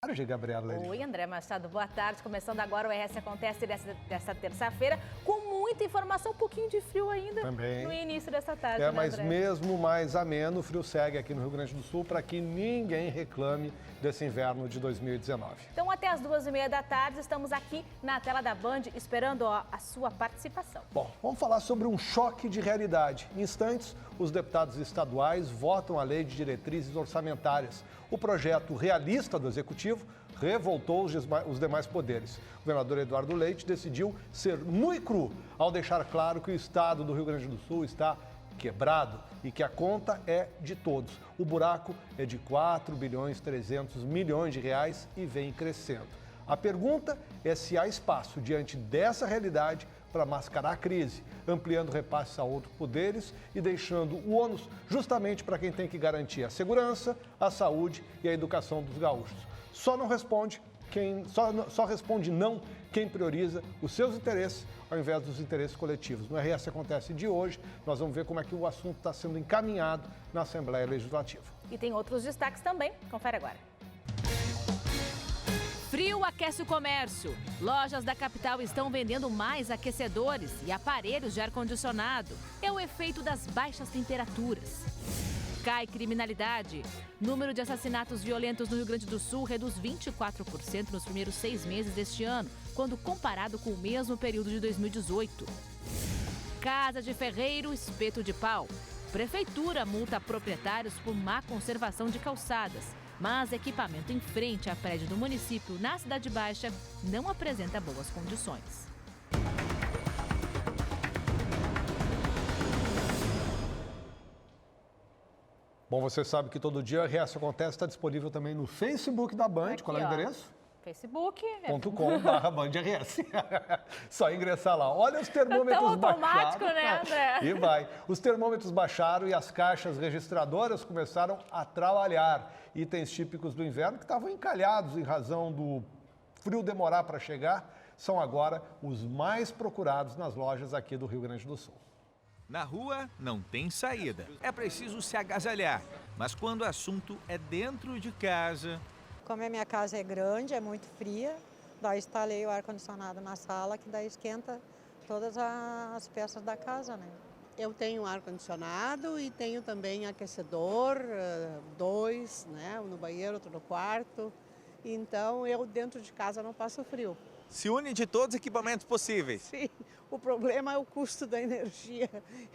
Gabriela. Oi, André Machado, boa tarde. Começando agora o RS Acontece dessa terça-feira, com muita informação, um pouquinho de frio ainda também no início dessa tarde, né, mas André? mesmo mais ameno, o frio segue aqui no Rio Grande do Sul para que ninguém reclame desse inverno de 2019. Então, até as 2h30 da tarde, estamos aqui na tela da Band, esperando a sua participação. Bom, vamos falar sobre um choque de realidade. Em instantes, os deputados estaduais votam a lei de diretrizes orçamentárias. O projeto realista do Executivo revoltou os demais poderes. O governador Eduardo Leite decidiu ser nu e cru ao deixar claro que o estado do Rio Grande do Sul está quebrado e que a conta é de todos. O buraco é de 4,3 bilhões e vem crescendo. A pergunta é se há espaço diante dessa realidade para mascarar a crise, ampliando repasses a outros poderes e deixando o ônus justamente para quem tem que garantir a segurança, a saúde e a educação dos gaúchos. Só responde não quem prioriza os seus interesses ao invés dos interesses coletivos. No RS Acontece de hoje, nós vamos ver como é que o assunto está sendo encaminhado na Assembleia Legislativa. E tem outros destaques também, confere agora. Frio aquece o comércio. Lojas da capital estão vendendo mais aquecedores e aparelhos de ar-condicionado. É o efeito das baixas temperaturas. Cai criminalidade. Número de assassinatos violentos no Rio Grande do Sul reduz 24% nos primeiros 6 meses deste ano, quando comparado com o mesmo período de 2018. Casa de ferreiro, espeto de pau. Prefeitura multa proprietários por má conservação de calçadas. Mas equipamento em frente a prédio do município na Cidade Baixa não apresenta boas condições. Bom, você sabe que todo dia o RS Acontece está disponível também no Facebook da Band. Aqui, qual é o endereço? facebook.com/BandRS. Só ingressar lá. Olha os termômetros tão automático, baixaram. né, André? E vai. Os termômetros baixaram e as caixas registradoras começaram a trabalhar. Itens típicos do inverno que estavam encalhados em razão do frio demorar para chegar, são agora os mais procurados nas lojas aqui do Rio Grande do Sul. Na rua não tem saída. É preciso se agasalhar. Mas quando o assunto é dentro de casa... Como a minha casa é grande, é muito fria, daí instalei o ar-condicionado na sala, que daí esquenta todas as peças da casa, né? Eu tenho ar-condicionado e tenho também aquecedor, 2, né? Um no banheiro, outro no quarto. Então, eu dentro de casa não passo frio. Se une de todos os equipamentos possíveis. Sim, o problema é o custo da energia,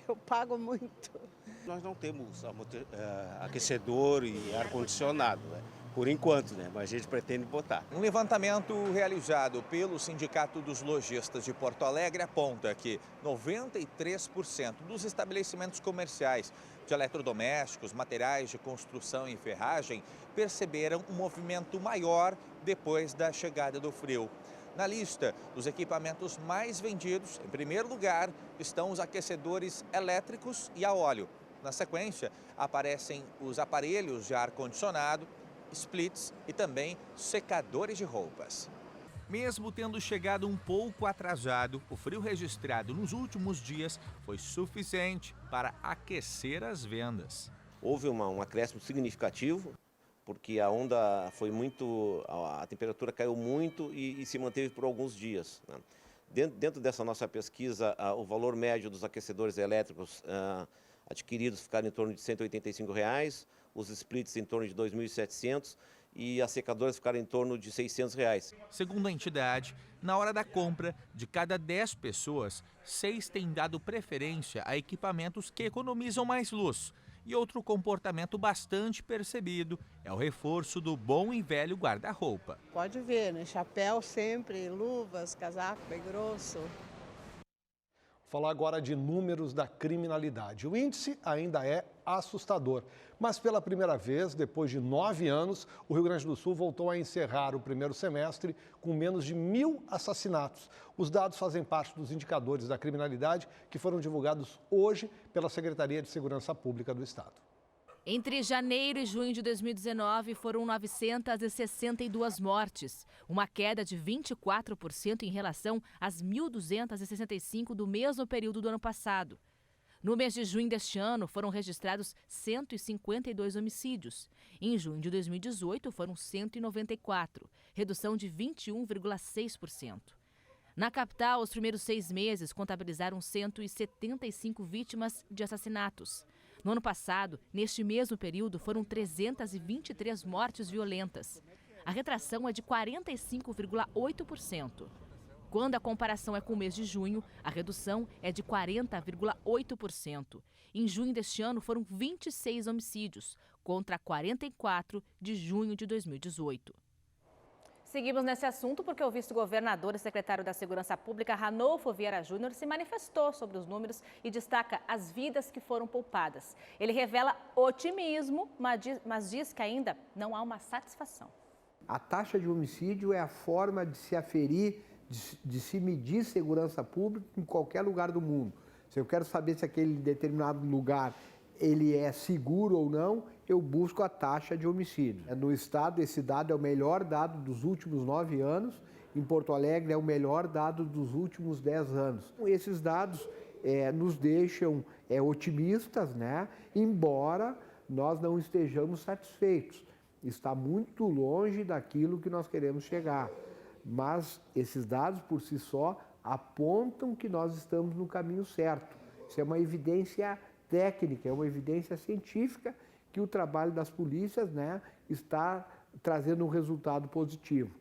eu pago muito. Nós não temos aquecedor e ar-condicionado, né? Por enquanto, né? Mas a gente pretende botar. Um levantamento realizado pelo Sindicato dos Lojistas de Porto Alegre aponta que 93% dos estabelecimentos comerciais de eletrodomésticos, materiais de construção e ferragem perceberam um movimento maior depois da chegada do frio. Na lista dos equipamentos mais vendidos, em primeiro lugar, estão os aquecedores elétricos e a óleo. Na sequência, aparecem os aparelhos de ar-condicionado, splits e também secadores de roupas. Mesmo tendo chegado um pouco atrasado, o frio registrado nos últimos dias foi suficiente para aquecer as vendas. Houve um acréscimo significativo, porque a onda foi muito, a temperatura caiu muito e se manteve por alguns dias, né? Dentro dessa nossa pesquisa, o valor médio dos aquecedores elétricos adquiridos ficaram em torno de R$ 185, os splits em torno de R$ 2.700 e as secadoras ficaram em torno de R$ 600. Segundo a entidade, na hora da compra, de cada 10 pessoas, 6 têm dado preferência a equipamentos que economizam mais luz. E outro comportamento bastante percebido é o reforço do bom e velho guarda-roupa. Pode ver, né? Chapéu sempre, luvas, casaco bem grosso. Vou falar agora de números da criminalidade. O índice ainda é assustador, mas pela primeira vez, depois de 9 anos, o Rio Grande do Sul voltou a encerrar o primeiro semestre com menos de 1.000 assassinatos. Os dados fazem parte dos indicadores da criminalidade que foram divulgados hoje pela Secretaria de Segurança Pública do Estado. Entre janeiro e junho de 2019, foram 962 mortes, uma queda de 24% em relação às 1.265 do mesmo período do ano passado. No mês de junho deste ano, foram registrados 152 homicídios. Em junho de 2018, foram 194, redução de 21,6%. Na capital, os primeiros 6 meses contabilizaram 175 vítimas de assassinatos. No ano passado, neste mesmo período, foram 323 mortes violentas. A retração é de 45,8%. Quando a comparação é com o mês de junho, a redução é de 40,8%. Em junho deste ano, foram 26 homicídios, contra 44 de junho de 2018. Seguimos nesse assunto porque o vice-governador e secretário da Segurança Pública, Ranolfo Vieira Júnior, se manifestou sobre os números e destaca as vidas que foram poupadas. Ele revela otimismo, mas diz que ainda não há uma satisfação. A taxa de homicídio é a forma de se aferir, de se medir segurança pública em qualquer lugar do mundo. Se eu quero saber se aquele determinado lugar ele é seguro ou não, eu busco a taxa de homicídio. No estado, esse dado é o melhor dado dos últimos 9 anos. Em Porto Alegre, é o melhor dado dos últimos 10 anos. Esses dados nos deixam otimistas, né? Embora nós não estejamos satisfeitos. Está muito longe daquilo que nós queremos chegar. Mas esses dados, por si só, apontam que nós estamos no caminho certo. Isso é uma evidência técnica, é uma evidência científica que o trabalho das polícias, né, está trazendo um resultado positivo.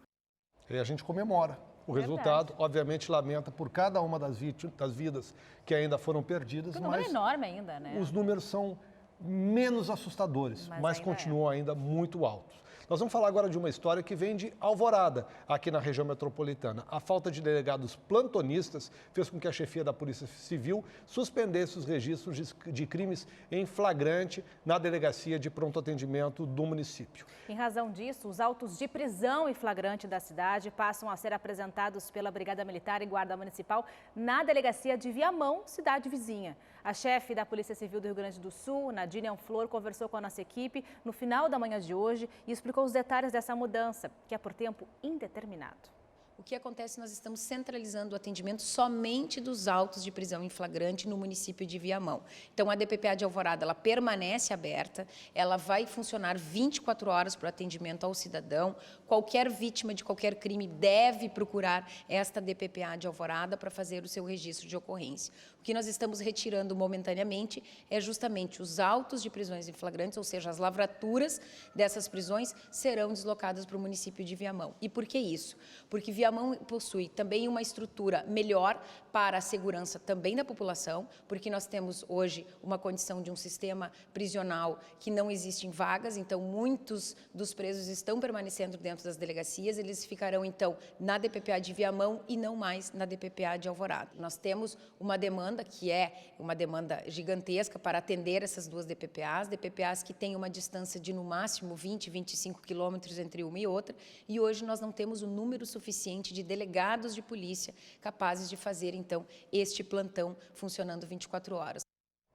E a gente comemora o resultado, obviamente lamenta por cada uma das vidas que ainda foram perdidas. O número é enorme ainda, né? Os números são menos assustadores, mas continuam ainda muito altos. Nós vamos falar agora de uma história que vem de Alvorada, aqui na região metropolitana. A falta de delegados plantonistas fez com que a chefia da Polícia Civil suspendesse os registros de crimes em flagrante na delegacia de pronto atendimento do município. Em razão disso, os autos de prisão em flagrante da cidade passam a ser apresentados pela Brigada Militar e Guarda Municipal na delegacia de Viamão, cidade vizinha. A chefe da Polícia Civil do Rio Grande do Sul, Nadine Anflor, conversou com a nossa equipe no final da manhã de hoje e explicou os detalhes dessa mudança, que é por tempo indeterminado. O que acontece? Nós estamos centralizando o atendimento somente dos autos de prisão em flagrante no município de Viamão. Então, a DPPA de Alvorada, ela permanece aberta, ela vai funcionar 24 horas para o atendimento ao cidadão. Qualquer vítima de qualquer crime deve procurar esta DPPA de Alvorada para fazer o seu registro de ocorrência. O que nós estamos retirando momentaneamente é justamente os autos de prisões em flagrantes, ou seja, as lavraturas dessas prisões serão deslocadas para o município de Viamão. E por que isso? Porque Viamão possui também uma estrutura melhor para a segurança também da população, porque nós temos hoje uma condição de um sistema prisional que não existe em vagas, então muitos dos presos estão permanecendo dentro das delegacias, eles ficarão então na DPPA de Viamão e não mais na DPPA de Alvorada. Nós temos uma demanda que é uma demanda gigantesca para atender essas duas DPPAs que têm uma distância de no máximo 20, 25 quilômetros entre uma e outra, e hoje nós não temos o número suficiente de delegados de polícia capazes de fazer, então, este plantão funcionando 24 horas.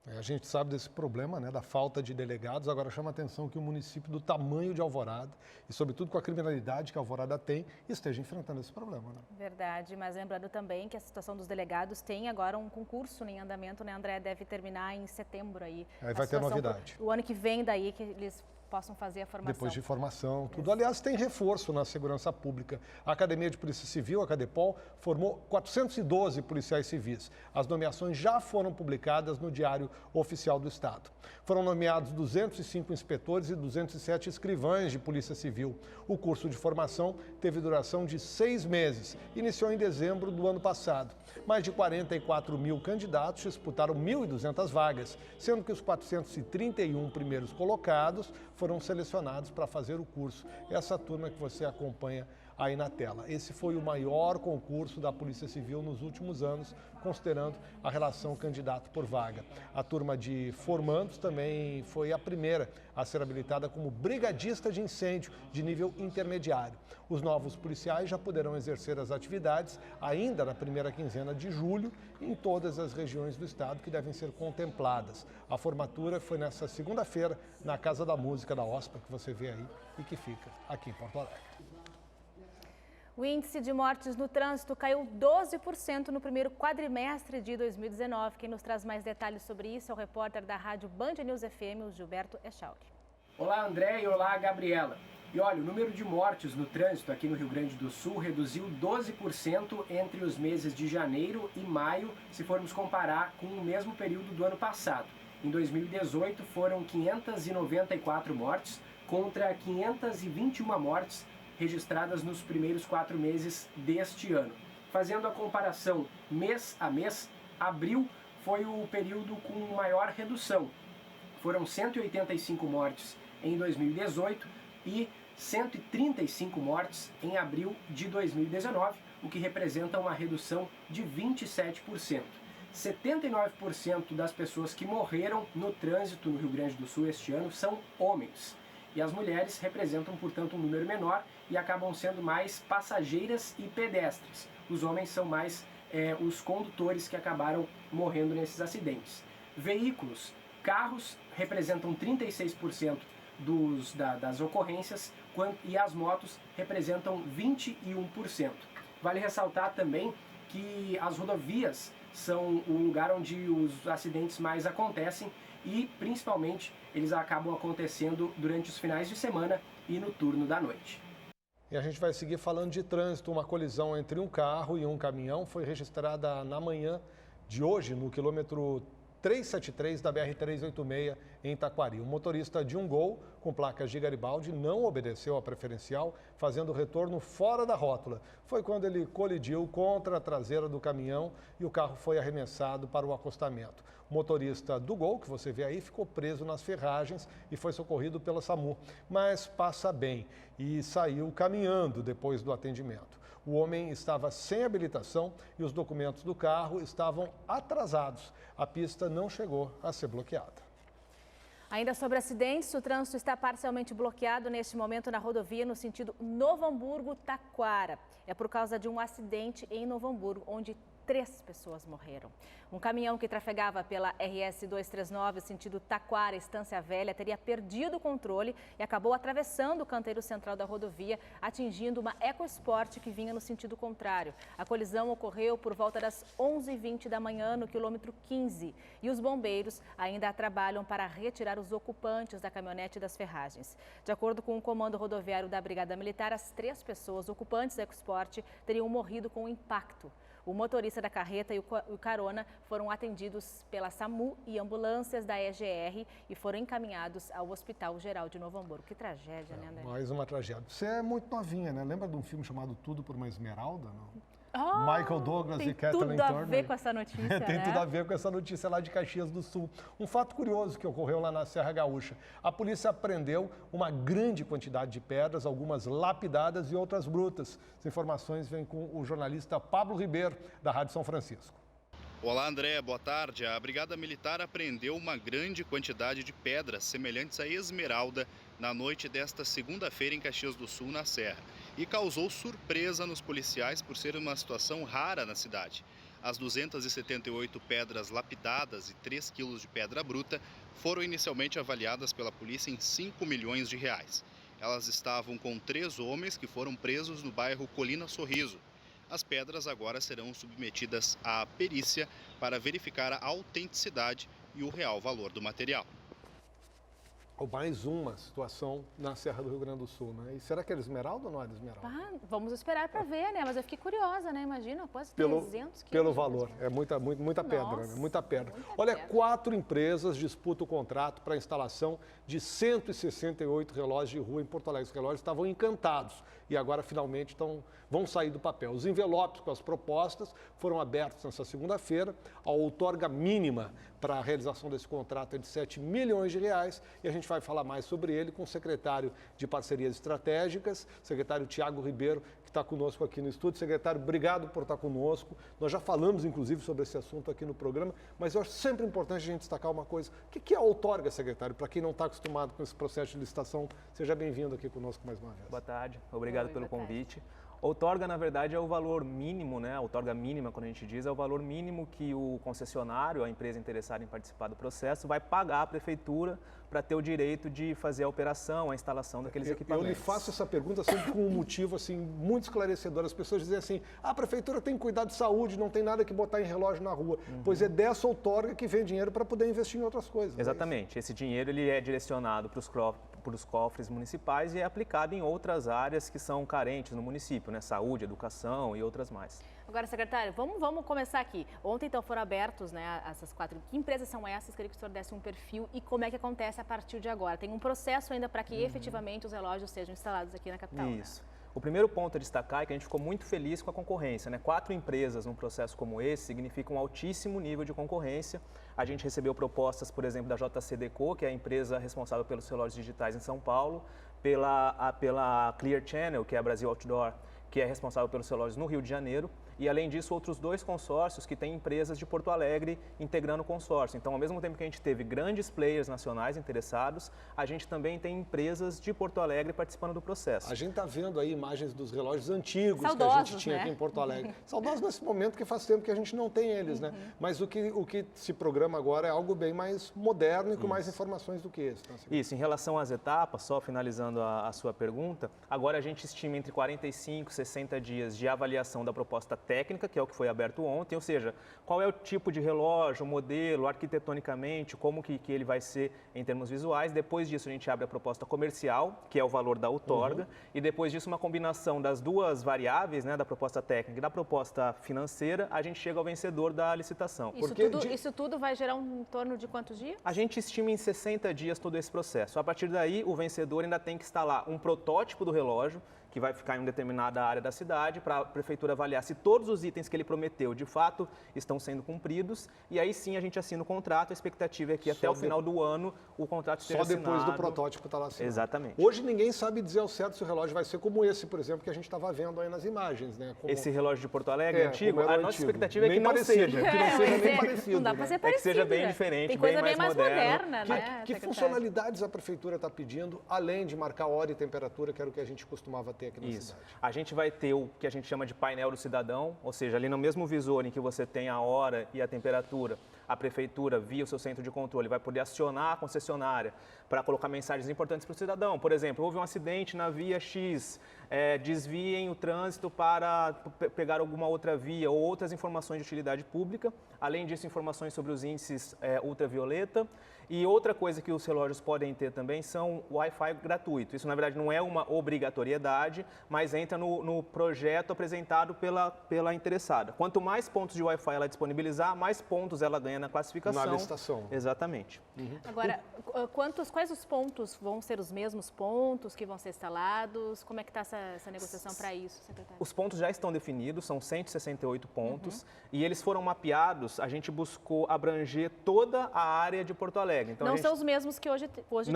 A gente sabe desse problema, né, da falta de delegados. Agora chama a atenção que o município do tamanho de Alvorada e, sobretudo, com a criminalidade que Alvorada tem, esteja enfrentando esse problema. Né? Verdade, mas lembrando também que a situação dos delegados tem agora um concurso em andamento, né, André? Deve terminar em setembro aí. Aí vai ter novidade. O ano que vem daí que eles possam fazer a formação. Depois de formação, tudo. Aliás, tem reforço na segurança pública. A Academia de Polícia Civil, a Cadepol, formou 412 policiais civis. As nomeações já foram publicadas no Diário Oficial do Estado. Foram nomeados 205 inspetores e 207 escrivães de Polícia Civil. O curso de formação teve duração de 6 meses. Iniciou em dezembro do ano passado. Mais de 44 mil candidatos disputaram 1.200 vagas, sendo que os 431 primeiros colocados foram selecionados para fazer o curso. Essa turma que você acompanha aí na tela. Esse foi o maior concurso da Polícia Civil nos últimos anos, considerando a relação candidato por vaga. A turma de formandos também foi a primeira a ser habilitada como brigadista de incêndio de nível intermediário. Os novos policiais já poderão exercer as atividades ainda na primeira quinzena de julho em todas as regiões do estado que devem ser contempladas. A formatura foi nesta segunda-feira na Casa da Música da OSPA, que você vê aí e que fica aqui em Porto Alegre. O índice de mortes no trânsito caiu 12% no primeiro quadrimestre de 2019. Quem nos traz mais detalhes sobre isso é o repórter da rádio Band News FM, o Gilberto Echauri. Olá, André, e olá, Gabriela. E olha, o número de mortes no trânsito aqui no Rio Grande do Sul reduziu 12% entre os meses de janeiro e maio, se formos comparar com o mesmo período do ano passado. Em 2018 foram 594 mortes contra 521 mortes registradas nos primeiros 4 meses deste ano. Fazendo a comparação mês a mês, abril foi o período com maior redução. Foram 185 mortes em 2018 e 135 mortes em abril de 2019, o que representa uma redução de 27%. 79% das pessoas que morreram no trânsito no Rio Grande do Sul este ano são homens. E as mulheres representam, portanto, um número menor e acabam sendo mais passageiras e pedestres. Os homens são mais os condutores que acabaram morrendo nesses acidentes. Veículos, carros representam 36% das ocorrências e as motos representam 21%. Vale ressaltar também que as rodovias são o lugar onde os acidentes mais acontecem e, principalmente, eles acabam acontecendo durante os finais de semana e no turno da noite. E a gente vai seguir falando de trânsito. Uma colisão entre um carro e um caminhão foi registrada na manhã de hoje, no quilômetro 373 da BR-386 em Taquari. O motorista de um Gol com placas de Garibaldi não obedeceu à preferencial, fazendo o retorno fora da rótula. Foi quando ele colidiu contra a traseira do caminhão e o carro foi arremessado para o acostamento. O motorista do Gol, que você vê aí, ficou preso nas ferragens e foi socorrido pela SAMU, mas passa bem e saiu caminhando depois do atendimento. O homem estava sem habilitação e os documentos do carro estavam atrasados. A pista não chegou a ser bloqueada. Ainda sobre acidentes, o trânsito está parcialmente bloqueado neste momento na rodovia no sentido Novo Hamburgo-Taquara. É por causa de um acidente em Novo Hamburgo, onde 3 pessoas morreram. Um caminhão que trafegava pela RS 239, sentido Taquara, Estância Velha, teria perdido o controle e acabou atravessando o canteiro central da rodovia, atingindo uma EcoSport que vinha no sentido contrário. A colisão ocorreu por volta das 11h20 da manhã, no quilômetro 15, e os bombeiros ainda trabalham para retirar os ocupantes da caminhonete das ferragens. De acordo com o comando rodoviário da Brigada Militar, as 3 pessoas ocupantes da EcoSport teriam morrido com o impacto. O motorista da carreta e o carona foram atendidos pela SAMU e ambulâncias da EGR e foram encaminhados ao Hospital Geral de Novo Hamburgo. Que tragédia, né, André? Mais uma tragédia. Você é muito novinha, né? Lembra de um filme chamado Tudo por uma Esmeralda? Não? Oh, Michael Douglas e Kathleen Turner. Tem tudo a ver com essa notícia, Tem né? tudo a ver com essa notícia lá de Caxias do Sul. Um fato curioso que ocorreu lá na Serra Gaúcha. A polícia apreendeu uma grande quantidade de pedras, algumas lapidadas e outras brutas. As informações vêm com o jornalista Pablo Ribeiro, da Rádio São Francisco. Olá, André, boa tarde. A Brigada Militar apreendeu uma grande quantidade de pedras semelhantes à esmeralda na noite desta segunda-feira em Caxias do Sul, na Serra, e causou surpresa nos policiais por ser uma situação rara na cidade. As 278 pedras lapidadas e 3 quilos de pedra bruta foram inicialmente avaliadas pela polícia em 5 milhões de reais. Elas estavam com 3 homens que foram presos no bairro Colina Sorriso. As pedras agora serão submetidas à perícia para verificar a autenticidade e o real valor do material. Mais uma situação na Serra do Rio Grande do Sul, né? E será que era esmeralda ou não era esmeralda? Vamos esperar para ver, né? Mas eu fiquei curiosa, né? Imagina, quase 300 quilos. Pelo valor, é muita pedra, né? Muita pedra. Olha, 4 empresas disputam o contrato para a instalação de 168 relógios de rua em Porto Alegre. Os relógios estavam encantados e agora finalmente vão sair do papel. Os envelopes com as propostas foram abertos nessa segunda-feira. A outorga mínima para a realização desse contrato é de 7 milhões de reais e a gente vai falar mais sobre ele com o secretário de Parcerias Estratégicas, secretário Tiago Ribeiro, que está conosco aqui no estúdio. Secretário, obrigado por estar conosco. Nós já falamos, inclusive, sobre esse assunto aqui no programa, mas eu acho sempre importante a gente destacar uma coisa. O que é a outorga, secretário? Para quem não está acostumado com esse processo de licitação, seja bem-vindo aqui conosco mais uma vez. Boa tarde, obrigado pelo convite. Outorga, na verdade, é o valor mínimo, né? A outorga mínima, quando a gente diz, é o valor mínimo que o concessionário, a empresa interessada em participar do processo, vai pagar à prefeitura para ter o direito de fazer a operação, a instalação daqueles equipamentos. Eu lhe faço essa pergunta sempre com um motivo assim, muito esclarecedor. As pessoas dizem assim, a prefeitura tem que cuidar de saúde, não tem nada que botar em relógio na rua. Pois é dessa outorga que vem dinheiro para poder investir em outras coisas. Exatamente. Esse dinheiro ele é direcionado para os cofres municipais e é aplicado em outras áreas que são carentes no município, né? Saúde, educação e outras mais. Agora, secretário, vamos começar aqui. Ontem, então, foram abertos, né, essas 4. Que empresas são essas? Queria que o senhor desse um perfil e como é que acontece a partir de agora. Tem um processo ainda para que efetivamente os relógios sejam instalados aqui na capital. Isso. Né? O primeiro ponto a destacar é que a gente ficou muito feliz com a concorrência, né? 4 empresas num processo como esse significa um altíssimo nível de concorrência. A gente recebeu propostas, por exemplo, da JCDecaux, que é a empresa responsável pelos relógios digitais em São Paulo, pela Clear Channel, que é a Brasil Outdoor, que é responsável pelos relógios no Rio de Janeiro. E, além disso, outros 2 consórcios que têm empresas de Porto Alegre integrando o consórcio. Então, ao mesmo tempo que a gente teve grandes players nacionais interessados, a gente também tem empresas de Porto Alegre participando do processo. A gente está vendo aí imagens dos relógios antigos saudosos, que a gente tinha, né? Aqui em Porto Alegre. Saudosos nesse momento, que faz tempo que a gente não tem eles, né? Mas o que se programa agora é algo bem mais moderno e com mais informações do que esse. Tá? Isso, em relação às etapas, só finalizando a sua pergunta, agora a gente estima entre 45 e 60 dias de avaliação da proposta técnica, que é o que foi aberto ontem, ou seja, qual é o tipo de relógio, o modelo, arquitetonicamente, como que ele vai ser em termos visuais. Depois disso, a gente abre a proposta comercial, que é o valor da outorga, e depois disso, uma combinação das 2 variáveis, né, da proposta técnica e da proposta financeira, a gente chega ao vencedor da licitação. Isso tudo vai gerar em torno de quantos dias? A gente estima em 60 dias todo esse processo. A partir daí, o vencedor ainda tem que instalar um protótipo do relógio, que vai ficar em uma determinada área da cidade, para a prefeitura avaliar se todos os itens que ele prometeu, de fato, estão sendo cumpridos. E aí sim a gente assina o contrato. A expectativa é que até o final do ano o contrato esteja assinado. Só depois do protótipo está lá assinado. Exatamente. Hoje ninguém sabe dizer ao certo se o relógio vai ser como esse, por exemplo, que a gente estava vendo aí nas imagens, né? Esse relógio de Porto Alegre antigo, a nossa expectativa é que não seja. Que não seja nem parecido. Não dá para ser parecido. É que seja bem diferente, tem coisa bem mais moderna, né? Que funcionalidades a prefeitura está pedindo, além de marcar hora e temperatura, que era o que a gente costumava ter aqui na cidade? A gente vai ter o que a gente chama de painel do cidadão, ou seja, ali no mesmo visor em que você tem a hora e a temperatura, a prefeitura, via o seu centro de controle, vai poder acionar a concessionária para colocar mensagens importantes para o cidadão. Por exemplo, houve um acidente na via X, desviem o trânsito para pegar alguma outra via, ou outras informações de utilidade pública. Além disso, informações sobre os índices ultravioleta. E outra coisa que os relógios podem ter também são Wi-Fi gratuito. Isso, na verdade, não é uma obrigatoriedade, mas entra no projeto apresentado pela interessada. Quanto mais pontos de Wi-Fi ela disponibilizar, mais pontos ela ganha na classificação. Na licitação. Exatamente. Agora, quais os pontos vão ser os mesmos pontos que vão ser instalados? Como é que está essa negociação para isso, secretário? Os pontos já estão definidos, são 168 pontos, e eles foram mapeados, a gente buscou abranger toda a área de Porto Alegre. Então, não são os mesmos que hoje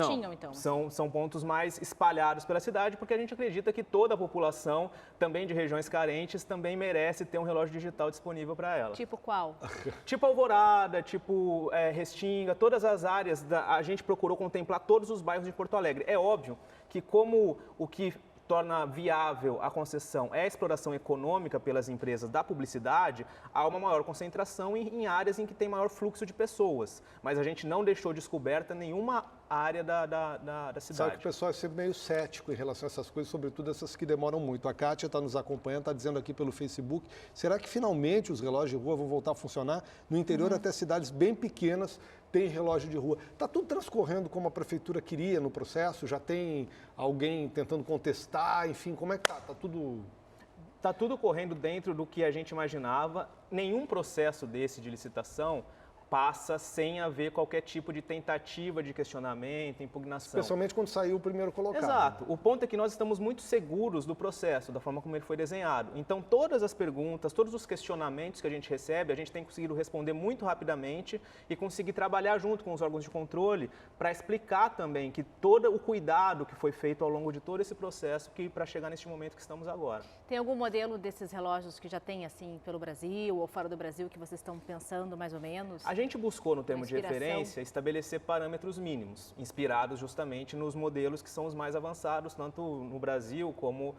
tinham, então? São pontos mais espalhados pela cidade, porque a gente acredita que toda a população, também de regiões carentes, também merece ter um relógio digital disponível para ela. Tipo qual? Tipo Alvorada, tipo Restinga, todas as áreas, a gente procurou contemplar todos os bairros de Porto Alegre. É óbvio que como o que torna viável a concessão é a exploração econômica pelas empresas da publicidade, há uma maior concentração em áreas em que tem maior fluxo de pessoas. Mas a gente não deixou descoberta nenhuma área da cidade. Sabe que o pessoal é sempre meio cético em relação a essas coisas, sobretudo essas que demoram muito. A Kátia está nos acompanhando, está dizendo aqui pelo Facebook, será que finalmente os relógios de rua vão voltar a funcionar? No interior, até cidades bem pequenas tem relógio de rua. Está tudo transcorrendo como a prefeitura queria no processo? Já tem alguém tentando contestar? Enfim, como é que está? Está tudo correndo dentro do que a gente imaginava. Nenhum processo desse de licitação passa sem haver qualquer tipo de tentativa de questionamento, impugnação. Especialmente quando saiu o primeiro colocado. Exato. O ponto é que nós estamos muito seguros do processo, da forma como ele foi desenhado. Então, todas as perguntas, todos os questionamentos que a gente recebe, a gente tem conseguido responder muito rapidamente e conseguir trabalhar junto com os órgãos de controle para explicar também que todo o cuidado que foi feito ao longo de todo esse processo para chegar neste momento que estamos agora. Tem algum modelo desses relógios que já tem assim pelo Brasil ou fora do Brasil que vocês estão pensando mais ou menos? A gente buscou, no termo de referência, estabelecer parâmetros mínimos, inspirados justamente nos modelos que são os mais avançados, tanto no Brasil como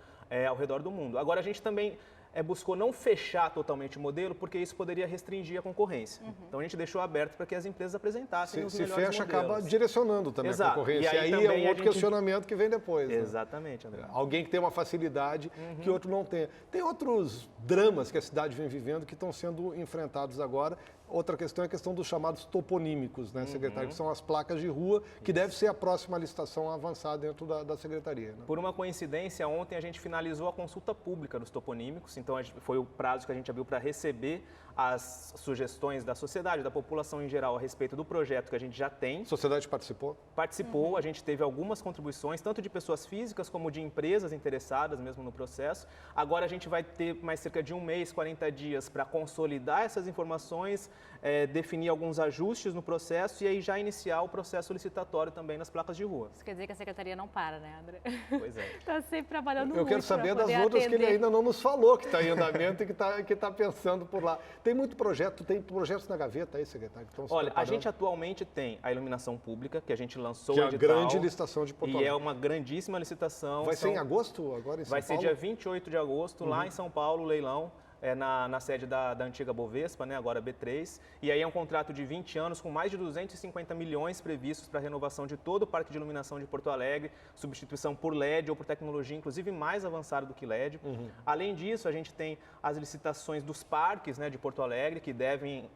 ao redor do mundo. Agora, a gente também buscou não fechar totalmente o modelo, porque isso poderia restringir a concorrência. Então, a gente deixou aberto para que as empresas apresentassem os melhores modelos. Se fecha, acaba direcionando também Exato. a concorrência. E aí é um outro questionamento que vem depois. Exatamente, André. Alguém que tem uma facilidade que outro não tem. Tem outros dramas que a cidade vem vivendo que estão sendo enfrentados agora. Outra questão é a questão dos chamados toponímicos, né, secretário? Que são as placas de rua, que deve ser a próxima licitação a avançar dentro da secretaria. Né? Por uma coincidência, ontem a gente finalizou a consulta pública dos toponímicos, então foi o prazo que a gente abriu para receber as sugestões da sociedade, da população em geral, a respeito do projeto que a gente já tem. A sociedade participou? Participou, a gente teve algumas contribuições, tanto de pessoas físicas como de empresas interessadas mesmo no processo. Agora a gente vai ter mais cerca de 1 mês, 40 dias para consolidar essas informações, definir alguns ajustes no processo e aí já iniciar o processo licitatório também nas placas de rua. Isso quer dizer que a secretaria não para, né, André? Pois é. Está sempre trabalhando muito. Eu quero saber das outras que ele ainda não nos falou, que está em andamento e que tá pensando por lá. Tem muito projeto, tem projetos na gaveta aí, secretário? Olha, a gente atualmente tem a iluminação pública, que a gente lançou que o edital. Que é a grande licitação de Porto Alegre. E é uma grandíssima licitação. Vai ser em agosto agora em São Paulo? Vai ser dia 28 de agosto, lá em São Paulo, o leilão. Na sede da antiga Bovespa, né, agora B3, e aí é um contrato de 20 anos com mais de 250 milhões previstos para a renovação de todo o parque de iluminação de Porto Alegre, substituição por LED ou por tecnologia, inclusive mais avançada do que LED. Além disso, a gente tem as licitações dos parques, né, de Porto Alegre, que devem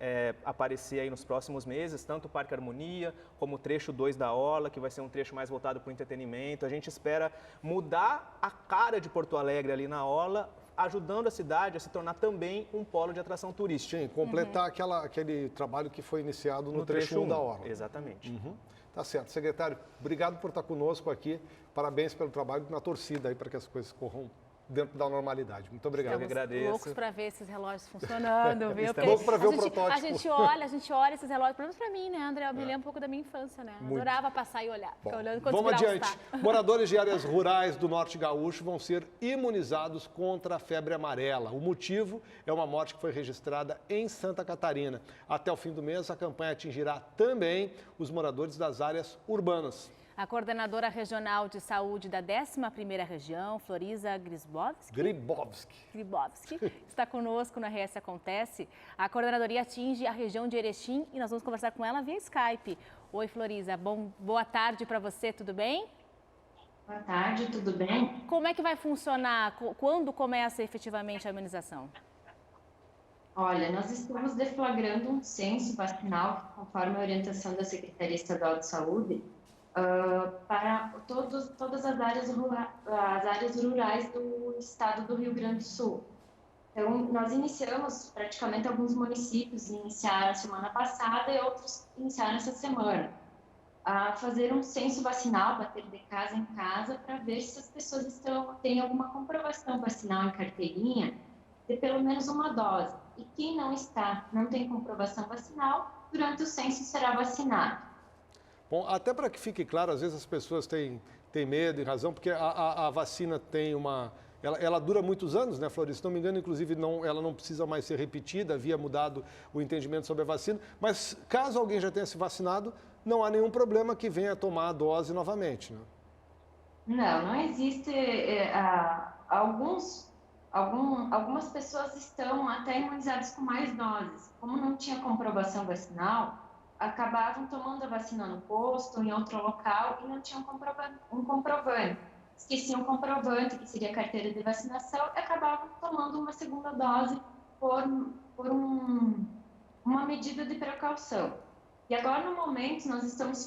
aparecer aí nos próximos meses, tanto o Parque Harmonia, como o trecho 2 da Orla, que vai ser um trecho mais voltado para o entretenimento. A gente espera mudar a cara de Porto Alegre ali na Orla, ajudando a cidade a se tornar também um polo de atração turística. Sim, completar aquele trabalho que foi iniciado no trecho 1 da Orla. Exatamente. Tá certo. Secretário, obrigado por estar conosco aqui. Parabéns pelo trabalho na torcida aí para que as coisas corram dentro da normalidade. Muito obrigado. Estamos loucos para ver esses relógios funcionando, viu? Loucos para ver o protótipo. A gente olha esses relógios, pelo menos para mim, né, André? Eu me lembro um pouco da minha infância, né? Adorava passar e olhar, ficar olhando quantos Vamos graus adiante. tá. Moradores de áreas rurais do Norte Gaúcho vão ser imunizados contra a febre amarela. O motivo é uma morte que foi registrada em Santa Catarina. Até o fim do mês, a campanha atingirá também os moradores das áreas urbanas. A coordenadora regional de saúde da 11ª região, Floriza Gribowski, está conosco no RS Acontece. A coordenadoria atinge a região de Erechim e nós vamos conversar com ela via Skype. Oi, Floriza, boa tarde para você, tudo bem? Boa tarde, tudo bem? Como é que vai funcionar? Quando começa efetivamente a imunização? Olha, nós estamos deflagrando um censo vacinal, conforme a orientação da Secretaria Estadual de Saúde, para todas as áreas rurais do estado do Rio Grande do Sul. Então, nós iniciamos, praticamente alguns municípios iniciaram a semana passada e outros iniciaram essa semana, a fazer um censo vacinal, bater de casa em casa, para ver se as pessoas têm alguma comprovação vacinal em carteirinha de pelo menos uma dose. E quem não tem comprovação vacinal, durante o censo será vacinado. Bom, até para que fique claro, às vezes as pessoas têm medo e razão, porque a vacina tem ela dura muitos anos, né, Floriza? Se não me engano, inclusive, ela não precisa mais ser repetida, havia mudado o entendimento sobre a vacina. Mas caso alguém já tenha se vacinado, não há nenhum problema que venha tomar a dose novamente, né? Não existe. Algumas pessoas estão até imunizadas com mais doses. Como não tinha comprovação vacinal, acabavam tomando a vacina no posto, em outro local, e não tinham um comprovante. Esqueciam o comprovante, que seria a carteira de vacinação, e acabavam tomando uma segunda dose por uma medida de precaução. E agora, no momento, nós estamos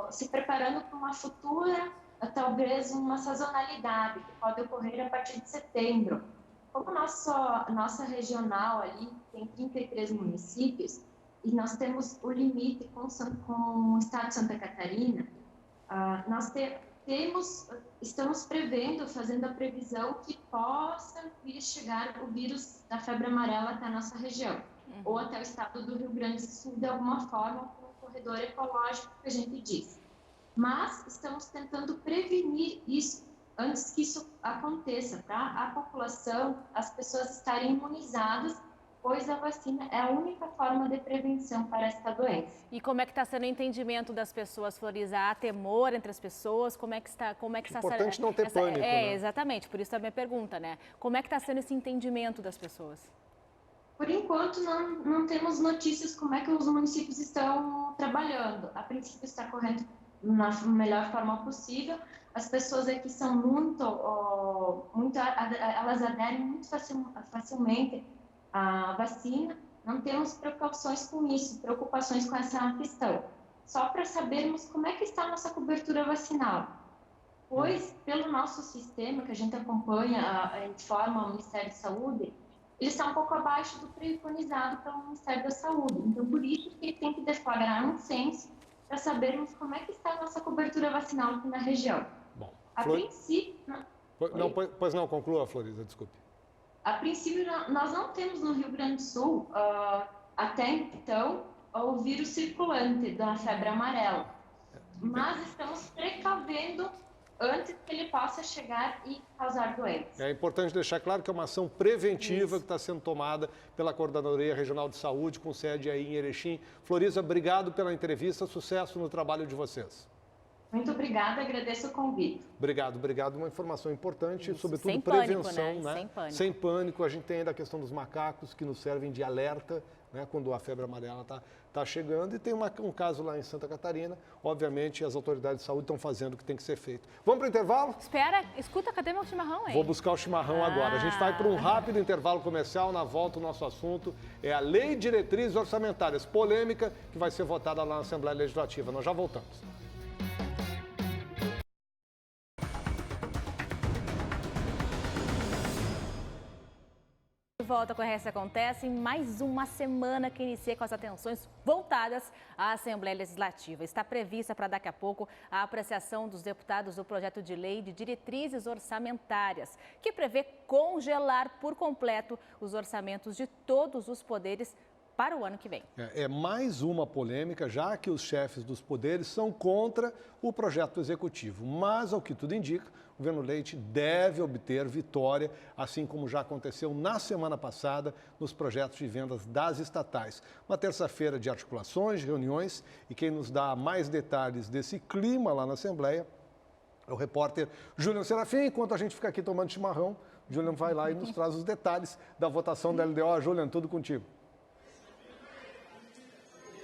se preparando para uma futura, talvez uma sazonalidade, que pode ocorrer a partir de setembro. Como nossa regional ali tem 33 municípios, e nós temos o limite com o estado de Santa Catarina, nós estamos fazendo a previsão que possa vir chegar o vírus da febre amarela até a nossa região, ou até o estado do Rio Grande do Sul, de alguma forma, com o corredor ecológico que a gente diz. Mas estamos tentando prevenir isso antes que isso aconteça, para a população, as pessoas estarem imunizadas pois a vacina é a única forma de prevenção para esta doença. E como é que está sendo o entendimento das pessoas, Floriza? Há temor entre as pessoas? Como é que está? Importante não ter pânico, né? Exatamente, por isso também a pergunta, né? Como é que está sendo esse entendimento das pessoas? Por enquanto, não temos notícias como é que os municípios estão trabalhando. A princípio está correndo na melhor forma possível. As pessoas aqui são elas aderem muito facilmente à vacina. Não temos preocupações com isso, preocupações com essa questão. Só para sabermos como é que está a nossa cobertura vacinal. Pois, pelo nosso sistema, que a gente acompanha, informa o Ministério da Saúde, ele está um pouco abaixo do preconizado pelo Ministério da Saúde. Então, por isso que tem que deflagrar um censo para sabermos como é que está a nossa cobertura vacinal aqui na região. Bom, a princípio... Pois não, conclua, Floriza, desculpe. A princípio, nós não temos no Rio Grande do Sul, até então, o vírus circulante da febre amarela. Mas estamos precavendo antes que ele possa chegar e causar doenças. É importante deixar claro que é uma ação preventiva que está sendo tomada pela Coordenadoria Regional de Saúde, com sede aí em Erechim. Floriza, obrigado pela entrevista, sucesso no trabalho de vocês. Muito obrigada, agradeço o convite. Obrigado. Uma informação importante, sobretudo sem prevenção, pânico, né? né? Sem pânico. Sem pânico. A gente tem ainda a questão dos macacos que nos servem de alerta, né? Quando a febre amarela está chegando. E tem um caso lá em Santa Catarina. Obviamente, as autoridades de saúde estão fazendo o que tem que ser feito. Vamos para o intervalo? Escuta, cadê meu chimarrão aí? Vou buscar o chimarrão agora. A gente vai para um rápido intervalo comercial. Na volta, o nosso assunto é a Lei de Diretrizes Orçamentárias, polêmica, que vai ser votada lá na Assembleia Legislativa. Nós já voltamos. De volta com a RS Acontece, em mais uma semana que inicia com as atenções voltadas à Assembleia Legislativa. Está prevista para daqui a pouco a apreciação dos deputados do projeto de lei de diretrizes orçamentárias, que prevê congelar por completo os orçamentos de todos os poderes para o ano que vem. É mais uma polêmica, já que os chefes dos poderes são contra o projeto executivo. Mas, ao que tudo indica, o governo Leite deve obter vitória, assim como já aconteceu na semana passada nos projetos de vendas das estatais. Uma terça-feira de articulações, reuniões, e quem nos dá mais detalhes desse clima lá na Assembleia é o repórter Julian Serafim. Enquanto a gente fica aqui tomando chimarrão, Julian vai lá e nos traz os detalhes da votação da LDO. Julian, tudo contigo.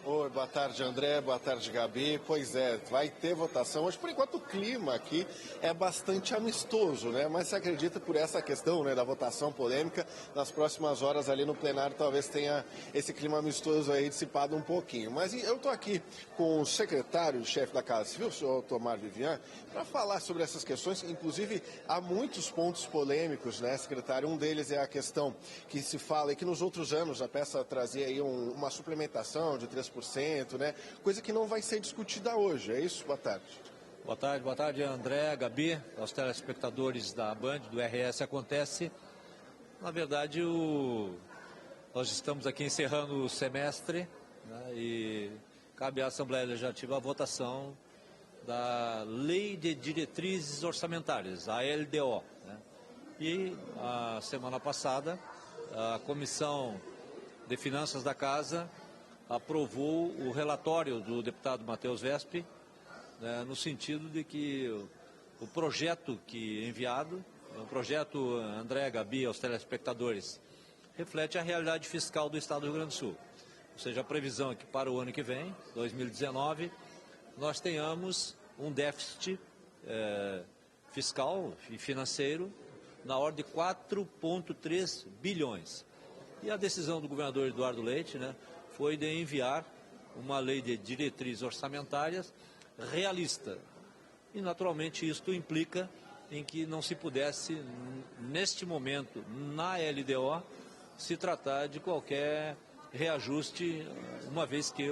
Oi, boa tarde, André, boa tarde, Gabi. Pois é, vai ter votação. Hoje, por enquanto, o clima aqui é bastante amistoso, né? Mas se acredita por essa questão, né, da votação polêmica, nas próximas horas ali no plenário talvez tenha esse clima amistoso aí dissipado um pouquinho. Mas eu estou aqui com o secretário-chefe da Casa Civil, o senhor Tomar Vivian, para falar sobre essas questões. Inclusive, há muitos pontos polêmicos, né, secretário? Um deles é a questão que se fala e que nos outros anos a peça trazia aí uma suplementação de 3%, né? Coisa que não vai ser discutida hoje, é isso? Boa tarde. Boa tarde, André, Gabi, aos telespectadores da Band, do RS Acontece. Na verdade, nós estamos aqui encerrando o semestre, né, e cabe à Assembleia Legislativa a votação da Lei de Diretrizes Orçamentárias, a LDO. Né? E a semana passada, a Comissão de Finanças da Casa aprovou o relatório do deputado Matheus Vespi, né, no sentido de que o projeto que é enviado, o projeto André, Gabi, aos telespectadores, reflete a realidade fiscal do Estado do Rio Grande do Sul. Ou seja, a previsão é que para o ano que vem, 2019, nós tenhamos um déficit fiscal e financeiro na ordem de 4,3 bilhões. E a decisão do governador Eduardo Leite, né, foi de enviar uma lei de diretrizes orçamentárias realista. E, naturalmente, isto implica em que não se pudesse, neste momento, na LDO, se tratar de qualquer reajuste, uma vez que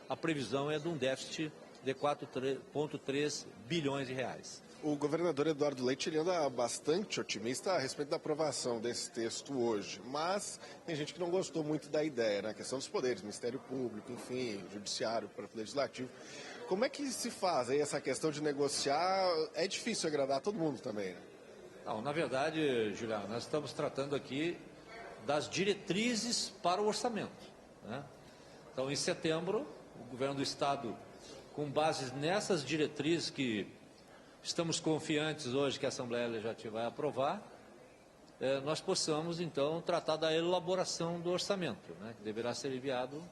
a previsão é de um déficit de 4,3 bilhões de reais. O governador Eduardo Leite ele anda bastante otimista a respeito da aprovação desse texto hoje, mas tem gente que não gostou muito da ideia, né? A questão dos poderes, Ministério Público, enfim, Judiciário, Legislativo. Como é que se faz aí essa questão de negociar? É difícil agradar todo mundo também, né? Não, na verdade, Juliano, nós estamos tratando aqui das diretrizes para o orçamento, né? Então, em setembro, o governo do Estado, com base nessas diretrizes que estamos confiantes hoje que a Assembleia Legislativa vai aprovar, nós possamos, então, tratar da elaboração do orçamento, né, que deverá ser enviado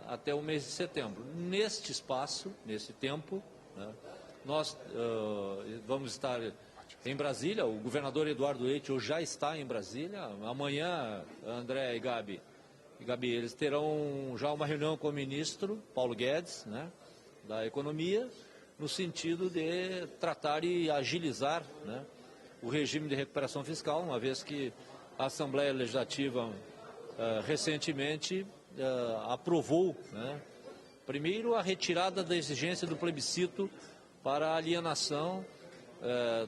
até o mês de setembro. Neste espaço, nesse tempo, né, nós vamos estar em Brasília. O governador Eduardo Leite já está em Brasília. Amanhã, André e Gabi, eles terão já uma reunião com o ministro Paulo Guedes, né, da Economia, no sentido de tratar e agilizar, né, o regime de recuperação fiscal, uma vez que a Assembleia Legislativa recentemente aprovou, né, primeiro a retirada da exigência do plebiscito para a alienação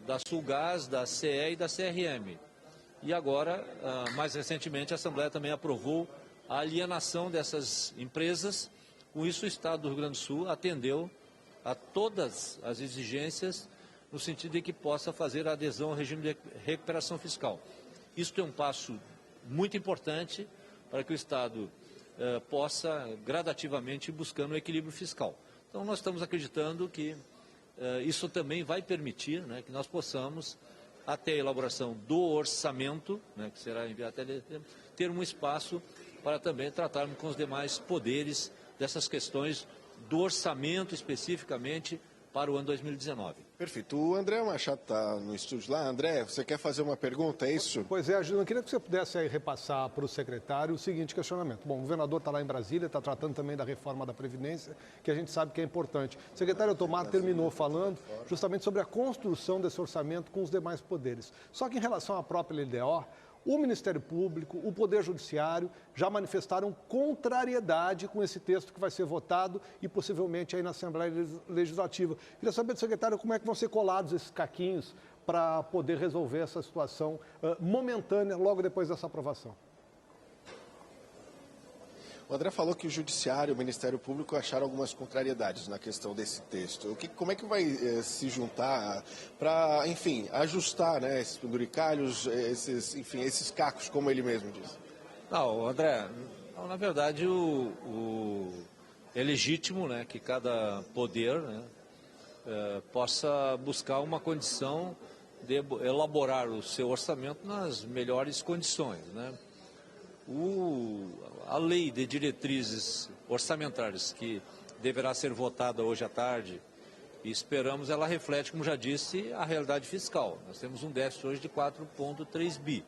da Sulgás, da CE e da CRM. E agora, mais recentemente, a Assembleia também aprovou a alienação dessas empresas. Com isso, o Estado do Rio Grande do Sul atendeu a todas as exigências no sentido de que possa fazer a adesão ao regime de recuperação fiscal. Isso é um passo muito importante para que o Estado possa gradativamente ir buscando o equilíbrio fiscal. Então, nós estamos acreditando que isso também vai permitir, né, que nós possamos, até a elaboração do orçamento, né, que será enviado até ter um espaço para também tratarmos com os demais poderes dessas questões do orçamento especificamente para o ano 2019. Perfeito. O André Machado está no estúdio lá. André, você quer fazer uma pergunta, é isso? Pois é, Gilson, eu queria que você pudesse aí repassar para o secretário o seguinte questionamento. Bom, o governador está lá em Brasília, está tratando também da reforma da Previdência, que a gente sabe que é importante. O secretário Otomar terminou falando justamente sobre a construção desse orçamento com os demais poderes. Só que em relação à própria LDO, o Ministério Público, o Poder Judiciário já manifestaram contrariedade com esse texto que vai ser votado e possivelmente aí na Assembleia Legislativa. Queria saber do secretário como é que vão ser colados esses caquinhos para poder resolver essa situação momentânea logo depois dessa aprovação. O André falou que o Judiciário e o Ministério Público acharam algumas contrariedades na questão desse texto. Como é que vai se juntar para, enfim, ajustar, né, esses penduricalhos, esses cacos, como ele mesmo disse? Não, André, na verdade, é legítimo, né, que cada poder, né, possa buscar uma condição de elaborar o seu orçamento nas melhores condições, né? A lei de diretrizes orçamentárias que deverá ser votada hoje à tarde, e esperamos ela reflete, como já disse, a realidade fiscal. Nós temos um déficit hoje de 4,3 bi.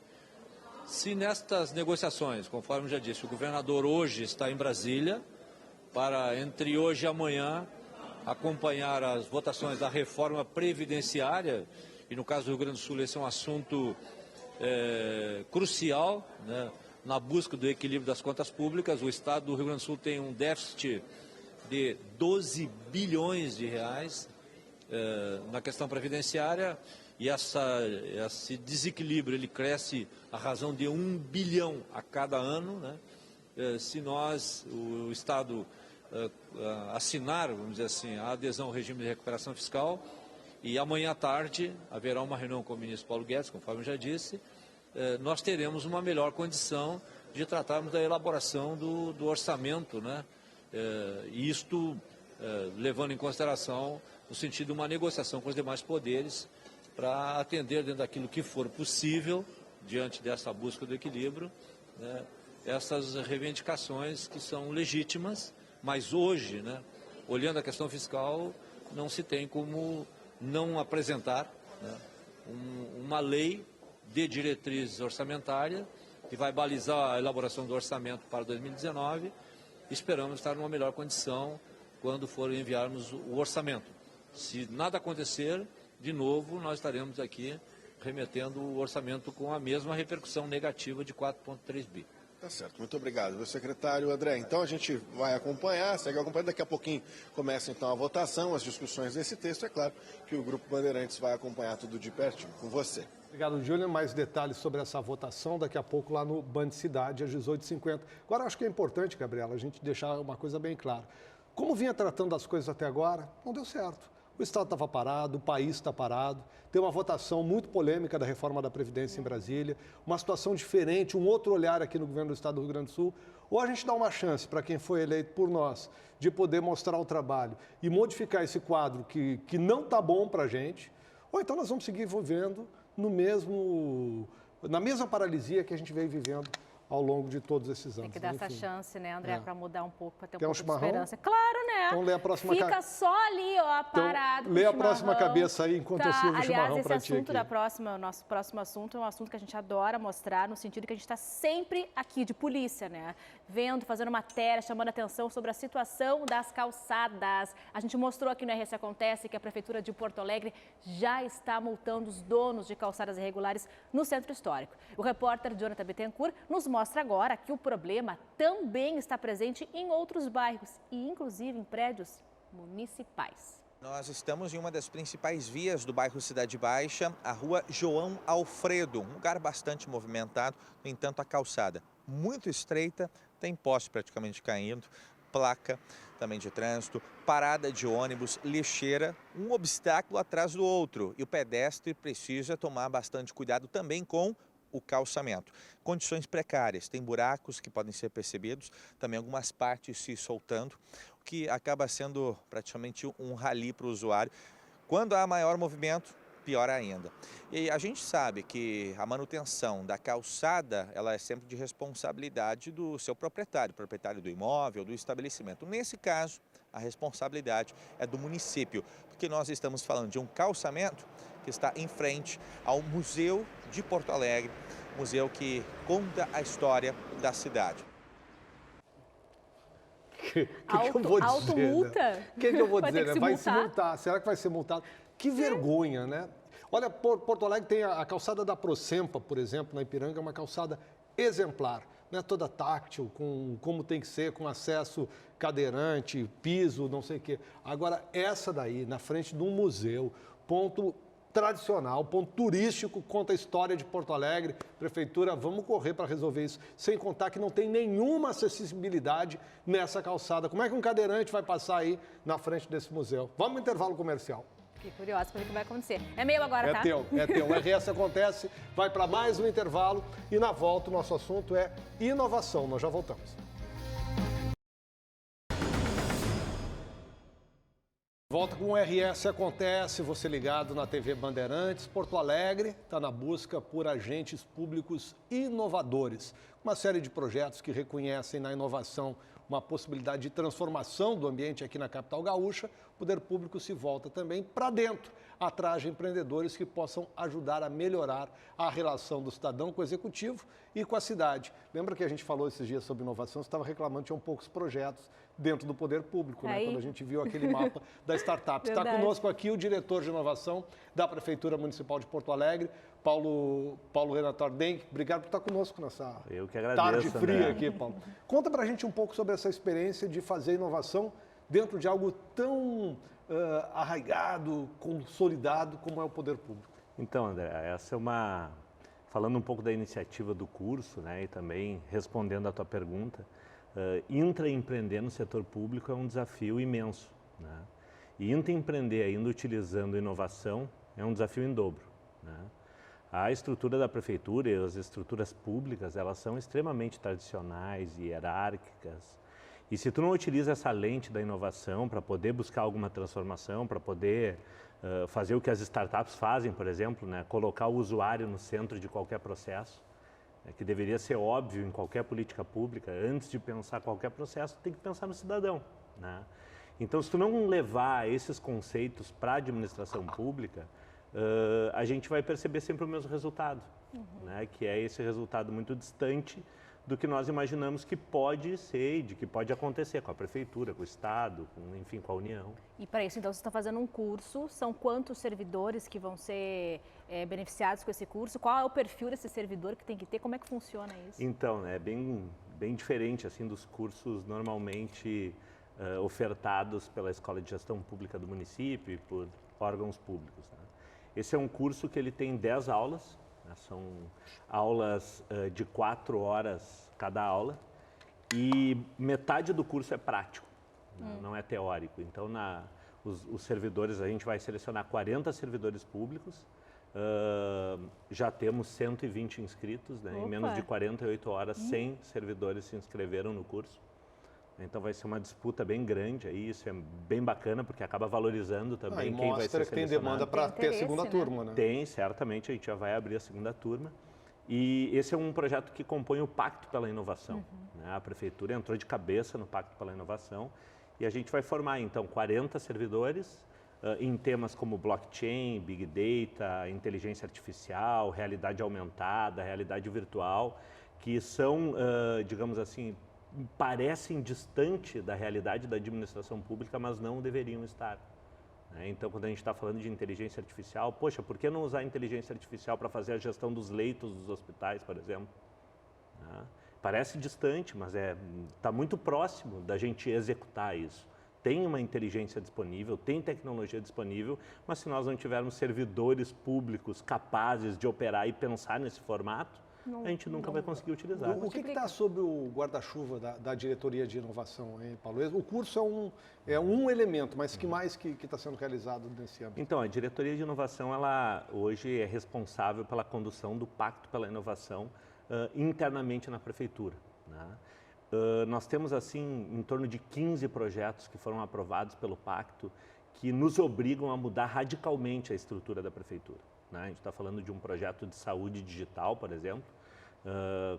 Se nestas negociações, conforme já disse, o governador hoje está em Brasília para, entre hoje e amanhã, acompanhar as votações da reforma previdenciária, e no caso do Rio Grande do Sul esse é um assunto crucial, né, na busca do equilíbrio das contas públicas. O Estado do Rio Grande do Sul tem um déficit de 12 bilhões de reais na questão previdenciária, e esse desequilíbrio ele cresce à razão de 1 bilhão a cada ano, né? Se o Estado, assinar, vamos dizer assim, a adesão ao regime de recuperação fiscal, e amanhã à tarde haverá uma reunião com o ministro Paulo Guedes, conforme eu já disse, nós teremos uma melhor condição de tratarmos da elaboração do orçamento, né? E isto levando em consideração no sentido de uma negociação com os demais poderes para atender dentro daquilo que for possível, diante dessa busca do equilíbrio, né, essas reivindicações que são legítimas, mas hoje, né, olhando a questão fiscal, não se tem como não apresentar, né, uma lei de diretrizes orçamentárias que vai balizar a elaboração do orçamento para 2019. Esperamos estar numa melhor condição quando for enviarmos o orçamento. Se nada acontecer, de novo, nós estaremos aqui remetendo o orçamento com a mesma repercussão negativa de 4,3 bi. Tá certo, muito obrigado, meu secretário André. Então a gente vai acompanhar, segue acompanhando, daqui a pouquinho começa então a votação, as discussões desse texto. É claro que o Grupo Bandeirantes vai acompanhar tudo de pertinho com você. Obrigado, Júlia. Mais detalhes sobre essa votação daqui a pouco lá no Band Cidade, às 18h50. Agora, acho que é importante, Gabriela, a gente deixar uma coisa bem clara. Como vinha tratando das coisas até agora, não deu certo. O Estado estava parado, o país está parado, tem uma votação muito polêmica da reforma da Previdência em Brasília, uma situação diferente, um outro olhar aqui no governo do Estado do Rio Grande do Sul. Ou a gente dá uma chance para quem foi eleito por nós de poder mostrar o trabalho e modificar esse quadro que não está bom para a gente, ou então nós vamos seguir vivendo na mesma paralisia que a gente veio vivendo ao longo de todos esses anos. Tem que dar essa chance, né, André, para mudar um pouco, para ter um Quer pouco chimarrão? de esperança. Claro, né? Então lê a próxima Fica só ali, ó, parado. Então, lê a próxima cabeça aí enquanto eu sirvo o chimarrão para ti. Aliás, esse assunto o nosso próximo assunto é um assunto que a gente adora mostrar, no sentido que a gente está sempre aqui de polícia, né? Vendo, fazendo matéria, chamando atenção sobre a situação das calçadas. A gente mostrou aqui no RS Acontece que a Prefeitura de Porto Alegre já está multando os donos de calçadas irregulares no centro histórico. O repórter Jonathan Bittencourt nos mostra agora que o problema também está presente em outros bairros e, inclusive, em prédios municipais. Nós estamos em uma das principais vias do bairro Cidade Baixa, a rua João Alfredo, um lugar bastante movimentado, no entanto a calçada muito estreita, tem poste praticamente caindo, placa também de trânsito, parada de ônibus, lixeira, um obstáculo atrás do outro e o pedestre precisa tomar bastante cuidado também com o calçamento. Condições precárias, tem buracos que podem ser percebidos, também algumas partes se soltando, o que acaba sendo praticamente um rally para o usuário. Quando há maior movimento, pior ainda. E a gente sabe que a manutenção da calçada, ela é sempre de responsabilidade do seu proprietário do imóvel, do estabelecimento. Nesse caso, a responsabilidade é do município, porque nós estamos falando de um calçamento que está em frente ao Museu de Porto Alegre, museu que conta a história da cidade. Que eu vou dizer? Automulta? Né? O que eu vou dizer? Vai Se multar. Será que vai ser multado? Que vergonha, né? Olha, Porto Alegre tem a calçada da Procempa, por exemplo, na Ipiranga, é uma calçada exemplar, né? Toda táctil, com como tem que ser, com acesso cadeirante, piso, não sei o quê. Agora, essa daí, na frente de um museu, ponto tradicional, ponto turístico, conta a história de Porto Alegre. Prefeitura, vamos correr para resolver isso, sem contar que não tem nenhuma acessibilidade nessa calçada. Como é que um cadeirante vai passar aí na frente desse museu? Vamos ao intervalo comercial. Fiquei curiosa para ver o que vai acontecer. É meu agora, tá? É teu. O RS Acontece, vai para mais um intervalo e na volta o nosso assunto é inovação. Nós já voltamos. Volta com o RS Acontece, você ligado na TV Bandeirantes. Porto Alegre está na busca por agentes públicos inovadores. Uma série de projetos que reconhecem na inovação uma possibilidade de transformação do ambiente aqui na capital gaúcha. O poder público se volta também para dentro, atrás de empreendedores que possam ajudar a melhorar a relação do cidadão com o executivo e com a cidade. Lembra que a gente falou esses dias sobre inovação? Você estava reclamando que tinham poucos projetos dentro do poder público, né? Quando a gente viu aquele mapa da startup. Está conosco aqui o diretor de inovação da Prefeitura Municipal de Porto Alegre, Paulo Renato Arden. Obrigado por estar conosco nessa tarde fria aqui, Paulo. Conta para a gente um pouco sobre essa experiência de fazer inovação dentro de algo tão arraigado, consolidado como é o poder público. Então, André, essa é uma... Falando um pouco da iniciativa do curso, né, e também respondendo à tua pergunta, intraempreender no setor público é um desafio imenso, né? E intraempreender ainda utilizando inovação é um desafio em dobro, né? A estrutura da prefeitura e as estruturas públicas, elas são extremamente tradicionais e hierárquicas. E se tu não utiliza essa lente da inovação para poder buscar alguma transformação, para poder fazer o que as startups fazem, por exemplo, né? Colocar o usuário no centro de qualquer processo, que deveria ser óbvio em qualquer política pública, antes de pensar qualquer processo, tem que pensar no cidadão, né? Então, se tu não levar esses conceitos para a administração pública, a gente vai perceber sempre o mesmo resultado, né? Que é esse resultado muito distante do que nós imaginamos que pode ser, de que pode acontecer com a prefeitura, com o Estado, enfim, com a União. E para isso, então, você está fazendo um curso, são quantos servidores que vão ser beneficiados com esse curso? Qual é o perfil desse servidor que tem que ter? Como é que funciona isso? Então, é bem diferente assim dos cursos normalmente ofertados pela Escola de Gestão Pública do município e por órgãos públicos, né? Esse é um curso que ele tem 10 aulas, né? São aulas de 4 horas cada aula e metade do curso é prático, né? Não é teórico. Então, os servidores, a gente vai selecionar 40 servidores públicos, já temos 120 inscritos, né? Em menos de 48 horas, 100 servidores se inscreveram no curso. Então vai ser uma disputa bem grande aí, isso é bem bacana, porque acaba valorizando também quem vai ser selecionado. Mostra que tem demanda para ter a segunda turma, né? Tem, certamente, a gente já vai abrir a segunda turma. E esse é um projeto que compõe o Pacto pela Inovação. Né? A Prefeitura entrou de cabeça no Pacto pela Inovação e a gente vai formar, então, 40 servidores em temas como blockchain, big data, inteligência artificial, realidade aumentada, realidade virtual, que são, digamos assim, parecem distante da realidade da administração pública, mas não deveriam estar. Então, quando a gente está falando de inteligência artificial, poxa, por que não usar a inteligência artificial para fazer a gestão dos leitos dos hospitais, por exemplo? Parece distante, mas está muito próximo da gente executar isso. Tem uma inteligência disponível, tem tecnologia disponível, mas se nós não tivermos servidores públicos capazes de operar e pensar nesse formato, a gente nunca vai conseguir utilizar. O que está sob o guarda-chuva da diretoria de inovação, hein, Paulo? O curso é um elemento, mas que mais que está sendo realizado nesse âmbito? Então, a diretoria de inovação, ela hoje é responsável pela condução do Pacto pela Inovação internamente na prefeitura. Né? Nós temos, assim, em torno de 15 projetos que foram aprovados pelo Pacto que nos obrigam a mudar radicalmente a estrutura da prefeitura. Né? A gente está falando de um projeto de saúde digital, por exemplo,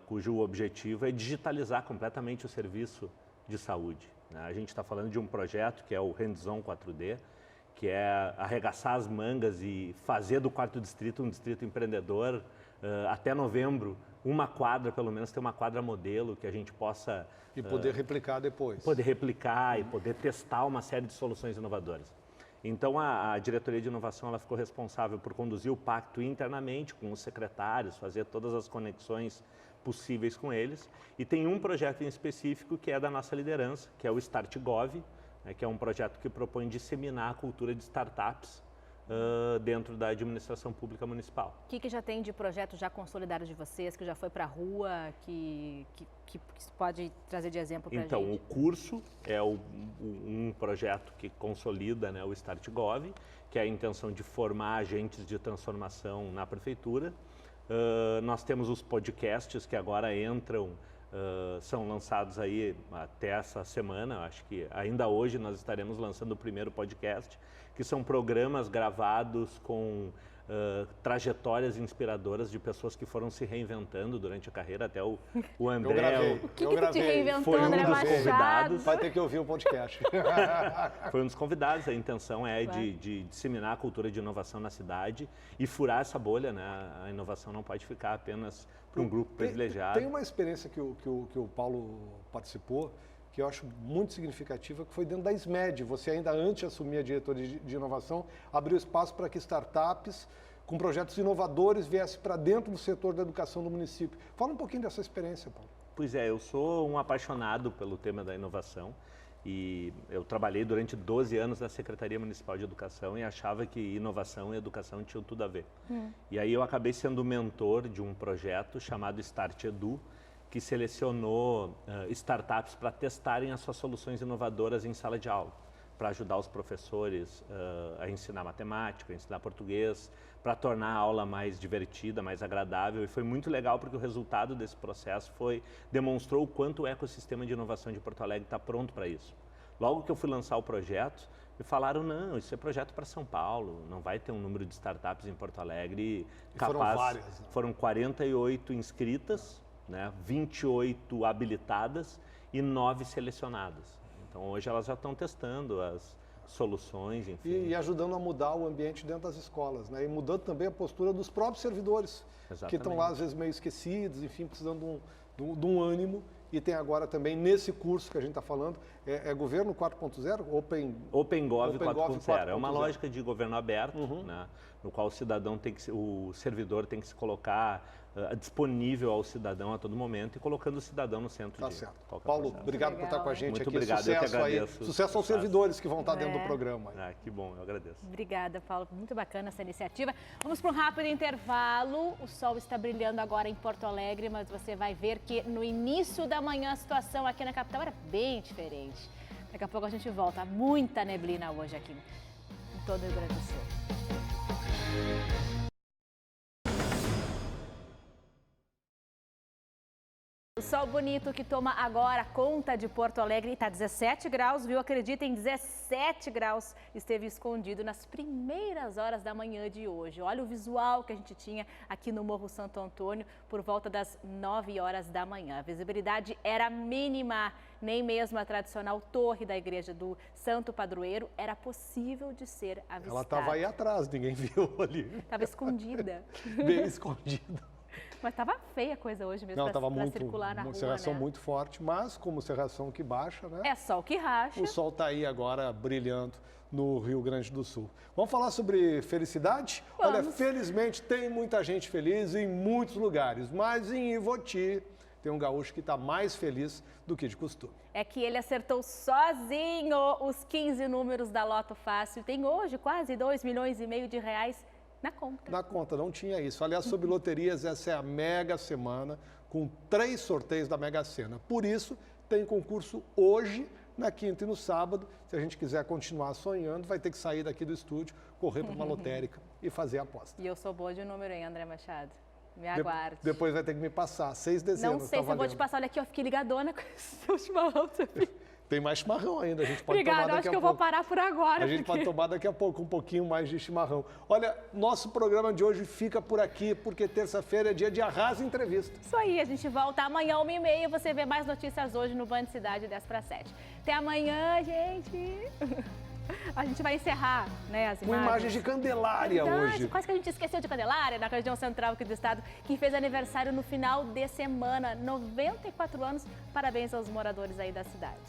cujo objetivo é digitalizar completamente o serviço de saúde. Né? A gente está falando de um projeto que é o Hands-on 4D, que é arregaçar as mangas e fazer do 4º distrito um distrito empreendedor. Até novembro, uma quadra, pelo menos, ter uma quadra modelo que a gente possa... E poder replicar depois. Poder replicar e poder testar uma série de soluções inovadoras. Então, a diretoria de inovação ela ficou responsável por conduzir o pacto internamente com os secretários, fazer todas as conexões possíveis com eles. E tem um projeto em específico que é da nossa liderança, que é o StartGov, né, que é um projeto que propõe disseminar a cultura de startups dentro da administração pública municipal. O que já tem de projetos já consolidados de vocês, que já foi para a rua, que pode trazer de exemplo para a gente? Então, o curso é um projeto que consolida, né, o StartGov, que é a intenção de formar agentes de transformação na prefeitura. Nós temos os podcasts que agora entram, são lançados aí até essa semana. Acho que ainda hoje nós estaremos lançando o primeiro podcast, que são programas gravados com trajetórias inspiradoras de pessoas que foram se reinventando durante a carreira. Até o André... Eu gravei. Foi um dos convidados. Vai ter que ouvir o podcast. Foi um dos convidados. A intenção é de disseminar a cultura de inovação na cidade e furar essa bolha, né? A inovação não pode ficar apenas para um grupo privilegiado. Tem uma experiência que o Paulo participou, que eu acho muito significativa, que foi dentro da SMED. Você ainda antes de assumir a diretoria de inovação, abriu espaço para que startups com projetos inovadores viessem para dentro do setor da educação do município. Fala um pouquinho dessa experiência, Paulo. Pois é, eu sou um apaixonado pelo tema da inovação e eu trabalhei durante 12 anos na Secretaria Municipal de Educação e achava que inovação e educação tinham tudo a ver. E aí eu acabei sendo mentor de um projeto chamado Start Edu, que selecionou startups para testarem as suas soluções inovadoras em sala de aula, para ajudar os professores a ensinar matemática, a ensinar português, para tornar a aula mais divertida, mais agradável. E foi muito legal porque o resultado desse processo demonstrou o quanto o ecossistema de inovação de Porto Alegre está pronto para isso. Logo que eu fui lançar o projeto, me falaram, não, isso é projeto para São Paulo, não vai ter um número de startups em Porto Alegre capaz. Foram várias. Né? Foram 48 inscritas, né, 28 habilitadas e 9 selecionadas. Então, hoje elas já estão testando as soluções, enfim. E ajudando a mudar o ambiente dentro das escolas, né? E mudando também a postura dos próprios servidores, que estão lá, às vezes, meio esquecidos, enfim, precisando de um ânimo. E tem agora também, nesse curso que a gente está falando, é Governo 4.0? OpenGov 4.0. É uma lógica de governo aberto, né, no qual o servidor tem que se colocar disponível ao cidadão a todo momento e colocando o cidadão no centro de qualquer Paulo, processo. obrigado por estar com a gente Muito aqui. Obrigado, sucesso eu que agradeço. Aí. Sucesso aos servidores que vão estar dentro do programa. Que bom, eu agradeço. Obrigada, Paulo. Muito bacana essa iniciativa. Vamos para um rápido intervalo. O sol está brilhando agora em Porto Alegre, mas você vai ver que no início da manhã a situação aqui na capital era bem diferente. Daqui a pouco a gente volta. Muita neblina hoje aqui em todo o Rio Grande do Sul. O sol bonito que toma agora conta de Porto Alegre está 17 graus, viu? Acreditem, 17 graus esteve escondido nas primeiras horas da manhã de hoje. Olha o visual que a gente tinha aqui no Morro Santo Antônio por volta das 9 horas da manhã. A visibilidade era mínima, nem mesmo a tradicional torre da igreja do Santo Padroeiro era possível de ser avistada. Ela estava aí atrás, ninguém viu ali. Estava escondida. Bem escondida. Mas estava feia a coisa hoje mesmo para circular na rua, cerração né? muito forte, mas como cerração que baixa, né? É sol que racha. O sol está aí agora brilhando no Rio Grande do Sul. Vamos falar sobre felicidade? Vamos. Olha, felizmente tem muita gente feliz em muitos lugares, mas em Ivoti tem um gaúcho que está mais feliz do que de costume. É que ele acertou sozinho os 15 números da Loto Fácil. Tem hoje quase 2,5 milhões de reais na conta. Na conta, não tinha isso. Aliás, sobre loterias, essa é a mega semana, com 3 sorteios da Mega Sena. Por isso, tem concurso hoje, na quinta e no sábado. Se a gente quiser continuar sonhando, vai ter que sair daqui do estúdio, correr para uma lotérica e fazer a aposta. E eu sou boa de número, hein, André Machado? Me aguarde. Depois vai ter que me passar, 6 dezenas. Não sei se eu vou te passar. Olha aqui, eu fiquei ligadona com esse seu chimarrão. Tem mais chimarrão ainda, a gente pode Obrigada, tomar daqui a pouco. acho que eu vou parar por agora. A gente pode tomar daqui a pouco um pouquinho mais de chimarrão. Olha, nosso programa de hoje fica por aqui, porque terça-feira é dia de Arrasa Entrevista. Isso aí, a gente volta amanhã, 1h30. Você vê mais notícias hoje no Band Cidade, 10:07. Até amanhã, gente. A gente vai encerrar, né, as imagens. Com imagens de Candelária hoje. Quase que a gente esqueceu de Candelária, na região central aqui do estado, que fez aniversário no final de semana, 94 anos. Parabéns aos moradores aí da cidade.